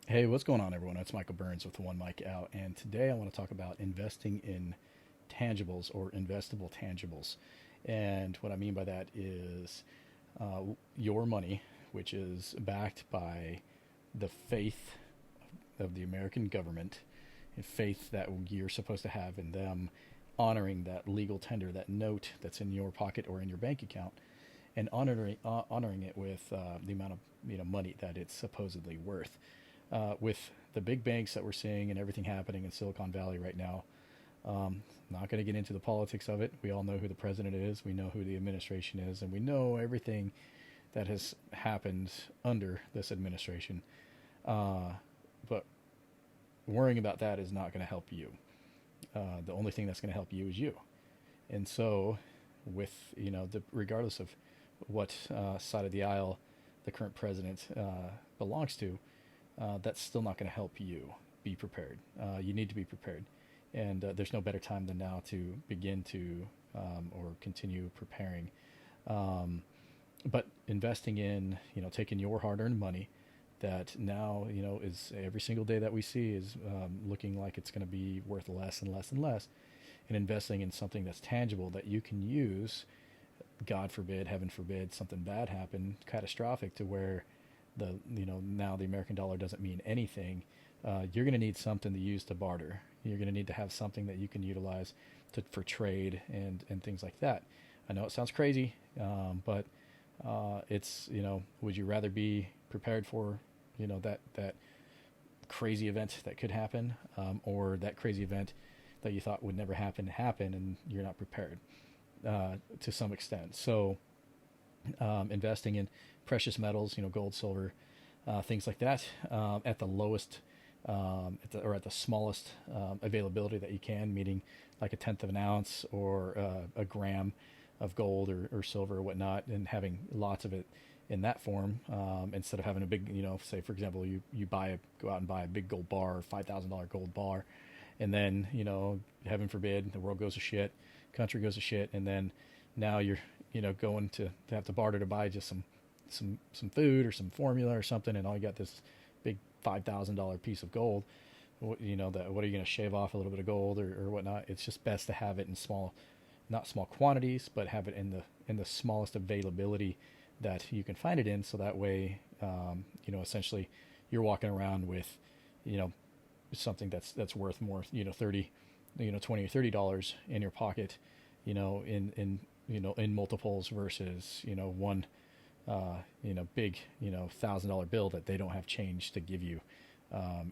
Hey, what's going on, everyone? It's Michael Burns with One Mic Out, and today I want to talk about investing in tangibles or investable tangibles. And what I mean by that is uh, your money, which is backed by the faith of the American government, and faith that you're supposed to have in them honoring that legal tender, that note that's in your pocket or in your bank account, and honoring it with the amount of money that it's supposedly worth. With the big banks that we're seeing and everything happening in Silicon Valley right now, not going to get into the politics of it. We all know who the president is. We know who the administration is, and we know everything that has happened under this administration. But worrying about that is not going to help you. The only thing that's going to help you is you. And so, with regardless of what side of the aisle the current president belongs to, that's still not going to help you be prepared. You need to be prepared, and there's no better time than now to begin to or continue preparing. Um, but investing in, taking your hard-earned money that now, is every single day that we see is looking like it's going to be worth less and less and less, and investing in something that's tangible that you can use. God forbid, heaven forbid, something bad happen, catastrophic, to where now the American dollar doesn't mean anything. You're going to need something to use to barter. You're going to need to have something that you can utilize for trade and things like that. I know it sounds crazy, but it's would you rather be prepared for that crazy event that could happen, or that crazy event that you thought would never happen and you're not prepared to some extent. So investing in precious metals, gold, silver, things like that, at the lowest or at the smallest availability that you can, meaning like a tenth of an ounce or a gram of gold or silver or whatnot, and having lots of it in that form, instead of having a big, say for example, you go out and buy a big gold bar, $5,000 gold bar, and then heaven forbid, the world goes to shit, country goes to shit, and then now you're going to have to barter to buy just some food or some formula or something, and all you got this big $5,000 piece of gold. That what are you going to shave off a little bit of gold or whatnot? It's just best to have it in small, not small quantities, but have it in the smallest availability that you can find it in, so that way, essentially, you're walking around with, something that's worth more, 30, 20 or $30 in your pocket, in multiples versus one big $1,000 bill that they don't have change to give you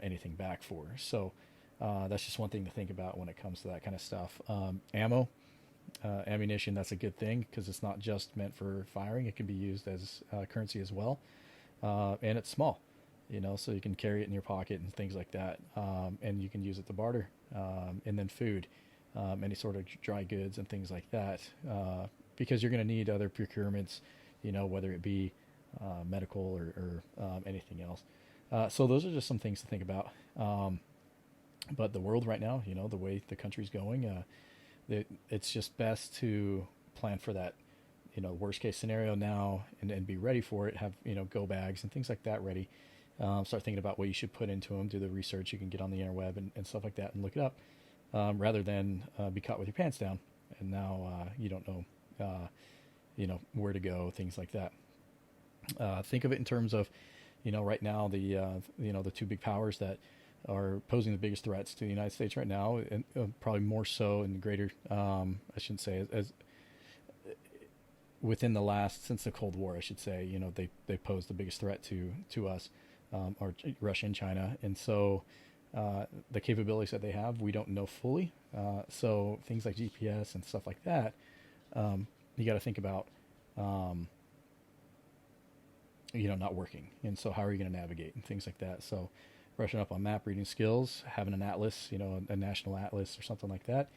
anything back for. So that's just one thing to think about when it comes to that kind of stuff. Ammunition, that's a good thing because it's not just meant for firing. It can be used as currency as well, and it's small, so you can carry it in your pocket and things like that, and you can use it to barter, and then food, any sort of dry goods and things like that, because you're going to need other procurements, whether it be medical or anything else. So those are just some things to think about. But the world right now, the way the country's going, it's just best to plan for that, worst case scenario now, and be ready for it. Have go bags and things like that ready. Start thinking about what you should put into them. Do the research you can get on the interweb and stuff like that, and look it up, rather than be caught with your pants down and now you don't know where to go, things like that. Think of it in terms of, right now the two big powers that are posing the biggest threats to the United States right now, and probably more so in the greater, I shouldn't say as within the last, since the Cold War, I should say, they pose the biggest threat to us, or Russia and China, and so the capabilities that they have, we don't know fully. So things like GPS and stuff like that, you got to think about, um, not working. And so how are you going to navigate and things like that? So brushing up on map reading skills, having an atlas, a national atlas or something like that,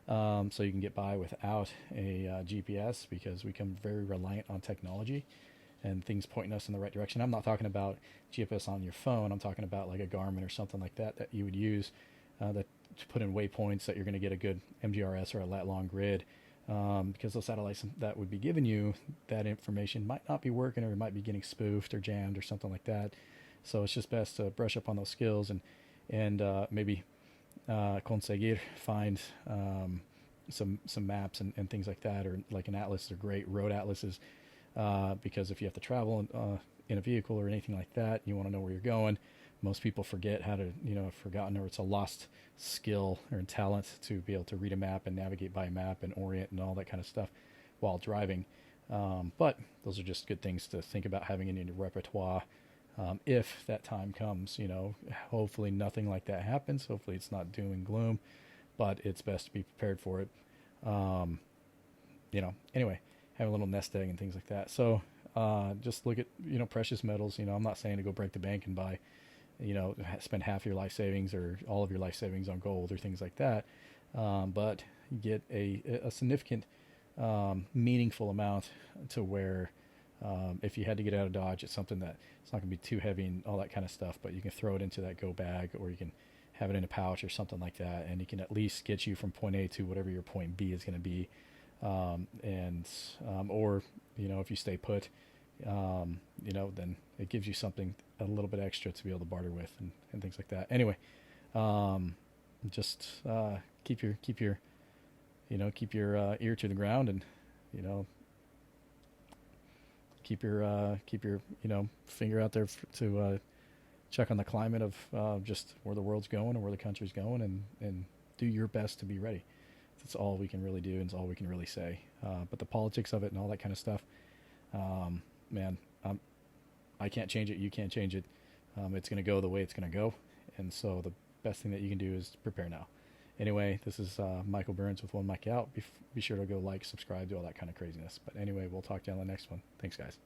so you can get by without a GPS, because we become very reliant on technology and things pointing us in the right direction. I'm not talking about GPS on your phone. I'm talking about like a Garmin or something like that that you would use, that to put in waypoints that you're going to get a good MGRS or a lat long grid, because those satellites that would be giving you that information might not be working, or it might be getting spoofed or jammed or something like that. So it's just best to brush up on those skills and maybe conseguir find some maps and things like that, or like an atlas. They're great road atlases, because if you have to travel in a vehicle or anything like that, you want to know where you're going. Most people forget how to, have forgotten, or it's a lost skill or talent to be able to read a map and navigate by a map and orient and all that kind of stuff while driving. But those are just good things to think about having in your repertoire. If that time comes, hopefully nothing like that happens. Hopefully it's not doom and gloom, but it's best to be prepared for it. Anyway, have a little nest egg and things like that. So just look at, precious metals. I'm not saying to go break the bank and buy, spend half your life savings or all of your life savings on gold or things like that. But get a significant, meaningful amount to where, if you had to get out of Dodge, it's something that it's not going to be too heavy and all that kind of stuff, but you can throw it into that go bag, or you can have it in a pouch or something like that, and it can at least get you from point A to whatever your point B is going to be. Or, if you stay put, then it gives you something a little bit extra to be able to barter with and things like that. Anyway, just keep your ear to the ground, and keep your finger out there to check on the climate of just where the world's going and where the country's going, and do your best to be ready. That's all we can really do, and it's all we can really say. But the politics of it and all that kind of stuff, man, I can't change it. You can't change it. It's going to go the way it's going to go. And so the best thing that you can do is prepare now. Anyway, this is Michael Burns with One Mic Out. Be sure to go like, subscribe, do all that kind of craziness. But anyway, we'll talk to you on the next one. Thanks, guys.